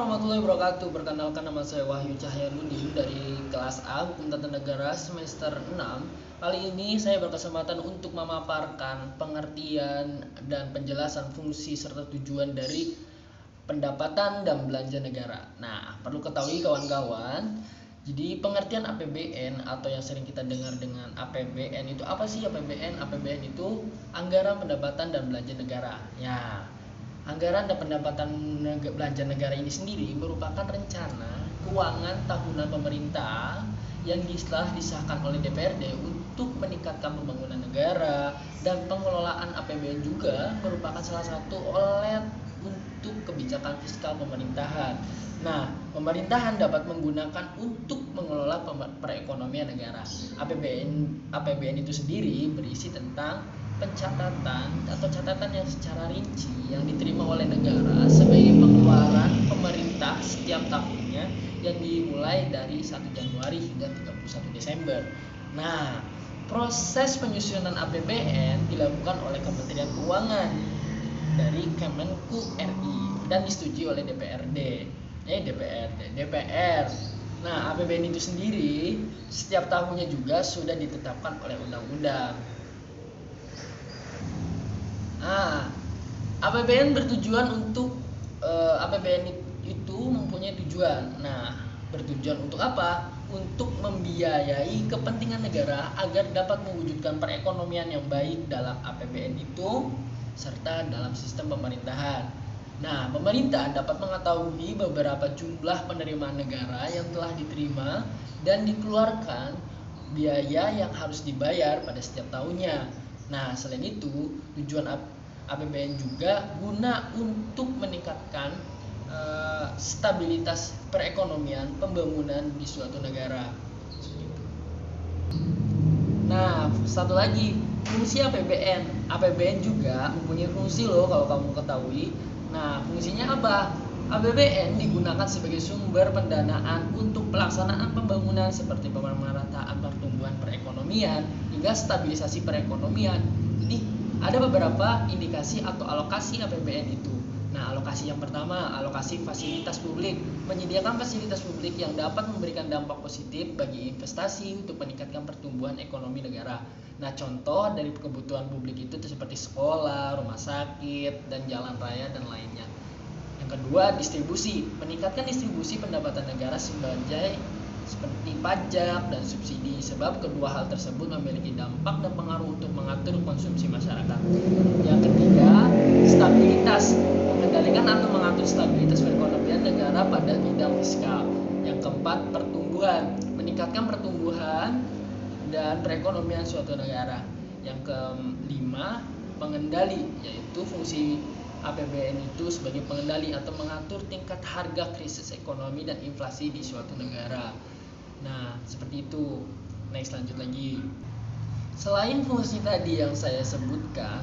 warahmatullahi wabarakatuh. Perkenalkan, nama saya Wahyu Cahyarudin dari kelas A Hukum Tata Negara semester 6. Kali ini saya berkesempatan untuk memaparkan pengertian dan penjelasan fungsi serta tujuan dari pendapatan dan belanja negara. Nah, perlu ketahui kawan-kawan, jadi pengertian APBN atau yang sering kita dengar dengan APBN itu apa sih? APBN itu anggaran pendapatan dan belanja negara. Ya, anggaran dan pendapatan belanja negara ini sendiri merupakan rencana keuangan tahunan pemerintah yang telah disahkan oleh DPRD untuk meningkatkan pembangunan negara, dan pengelolaan APBN juga merupakan salah satu outlet untuk kebijakan fiskal pemerintahan. Nah, pemerintahan dapat menggunakan untuk mengelola perekonomian negara. APBN itu sendiri berisi tentang pencatatan atau catatan yang secara rinci yang diterima oleh negara sebagai pengeluaran pemerintah setiap tahunnya yang dimulai dari 1 Januari hingga 31 Desember. Nah, proses penyusunan APBN dilakukan oleh Kementerian Keuangan dari Kemenku RI dan disetujui oleh DPR. Nah, APBN itu sendiri setiap tahunnya juga sudah ditetapkan oleh undang-undang. APBN bertujuan untuk APBN itu mempunyai tujuan. Nah, bertujuan untuk apa? Untuk membiayai kepentingan negara agar dapat mewujudkan perekonomian yang baik dalam APBN itu serta dalam sistem pemerintahan. Nah, pemerintah dapat mengetahui beberapa jumlah penerimaan negara yang telah diterima dan dikeluarkan biaya yang harus dibayar pada setiap tahunnya. Nah, selain itu, tujuan APBN juga guna untuk meningkatkan stabilitas perekonomian pembangunan di suatu negara. Nah, satu lagi, fungsi APBN. APBN juga mempunyai fungsi loh, kalau kamu ketahui. Nah, fungsinya apa? APBN digunakan sebagai sumber pendanaan untuk pelaksanaan pembangunan seperti pemerataan pertumbuhan perekonomian hingga stabilisasi perekonomian. Jadi, ada beberapa indikasi atau alokasi APBN itu. Nah, alokasi yang pertama, alokasi fasilitas publik, menyediakan fasilitas publik yang dapat memberikan dampak positif bagi investasi untuk meningkatkan pertumbuhan ekonomi negara. Nah, contoh dari kebutuhan publik itu seperti sekolah, rumah sakit, dan jalan raya dan lainnya. Yang kedua, distribusi, meningkatkan distribusi pendapatan negara sebagai seperti pajak dan subsidi, sebab kedua hal tersebut memiliki dampak dan pengaruh untuk mengatur konsumsi masyarakat. Yang ketiga, stabilitas, mengendalikan atau mengatur stabilitas perekonomian negara pada bidang fiskal. Yang keempat, pertumbuhan, meningkatkan pertumbuhan dan perekonomian suatu negara. Yang kelima, pengendali, yaitu fungsi APBN itu sebagai pengendali atau mengatur tingkat harga, krisis ekonomi, dan inflasi di suatu negara. Nah, seperti itu. Next, lanjut lagi. Selain fungsi tadi yang saya sebutkan,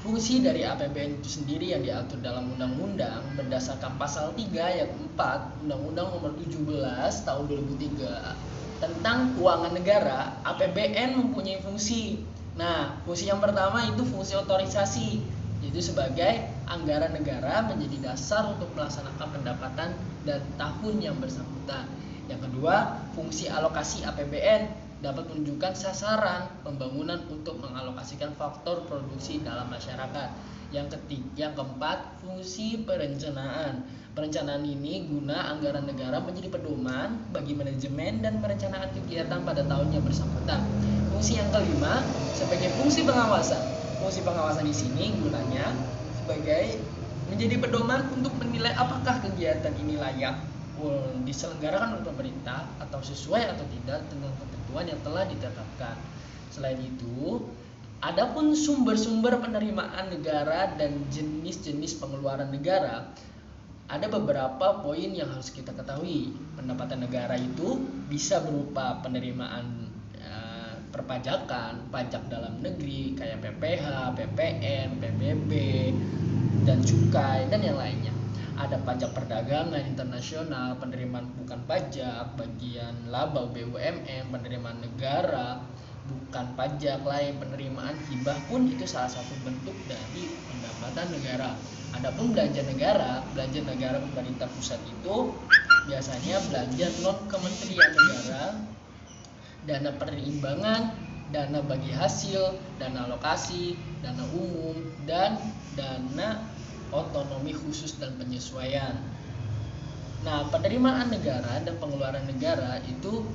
fungsi dari APBN itu sendiri yang diatur dalam undang-undang berdasarkan pasal 3 ayat 4 Undang-Undang Nomor 17 Tahun 2003 tentang Keuangan Negara. APBN mempunyai fungsi. Nah, fungsi yang pertama itu fungsi otorisasi, yaitu sebagai anggaran negara menjadi dasar untuk melaksanakan pendapatan dan tahun yang bersangkutan. Yang kedua, fungsi alokasi APBN dapat menunjukkan sasaran pembangunan untuk mengalokasikan faktor produksi dalam masyarakat. Yang keempat, fungsi perencanaan. Perencanaan ini guna anggaran negara menjadi pedoman bagi manajemen dan perencanaan kegiatan pada tahun yang bersangkutan. Fungsi yang kelima, sebagai fungsi pengawasan. Fungsi pengawasan di sini gunanya sebagai menjadi pedoman untuk menilai apakah kegiatan ini layak diselenggarakan oleh pemerintah atau sesuai atau tidak dengan ketentuan yang telah ditetapkan. Selain itu, adapun sumber-sumber penerimaan negara dan jenis-jenis pengeluaran negara, ada beberapa poin yang harus kita ketahui. Pendapatan negara itu bisa berupa penerimaan perpajakan, pajak dalam negeri kayak PPH, PPN, PBB, dan cukai, dan yang lainnya. Ada pajak perdagangan internasional, penerimaan bukan pajak, bagian laba BUMN, penerimaan negara bukan pajak lain, penerimaan hibah pun itu salah satu bentuk dari pendapatan negara. Adapun belanja negara pemerintah pusat itu biasanya belanja non kementerian negara, dana perimbangan, dana bagi hasil, dana alokasi, dana umum, dan dana otonomi khusus dan penyesuaian. Nah, penerimaan negara dan pengeluaran negara itu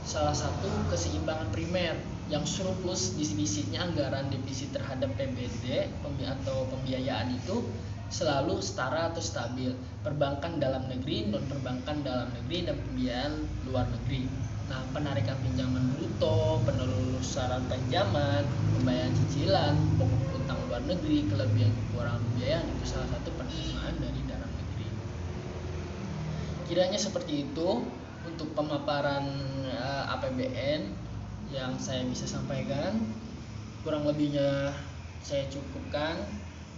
salah satu keseimbangan primer yang surplus defisitnya anggaran defisit terhadap PBD atau pembiayaan itu selalu setara atau stabil. Perbankan dalam negeri, non perbankan dalam negeri, dan pembiayaan luar negeri. Nah, penarikan pinjaman bruto, penelusuran pinjaman, pembayaran cicilan, pokok utang luar negeri, kelebihan kekurangan pembiayaan itu salah satu penerimaan dari dalam negeri. Kiranya seperti itu untuk pemaparan APBN yang saya bisa sampaikan. Kurang lebihnya saya cukupkan.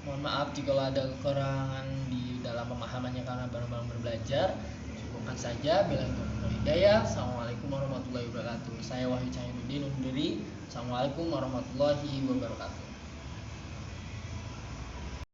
Mohon maaf jika ada kekurangan di dalam pemahamannya karena baru-baru belajar. Cukupkan saja. Bila hidayah. Assalamualaikum warahmatullahi wabarakatuh. Saya Wahyu Cahayudin undur diri. Assalamualaikum warahmatullahi wabarakatuh.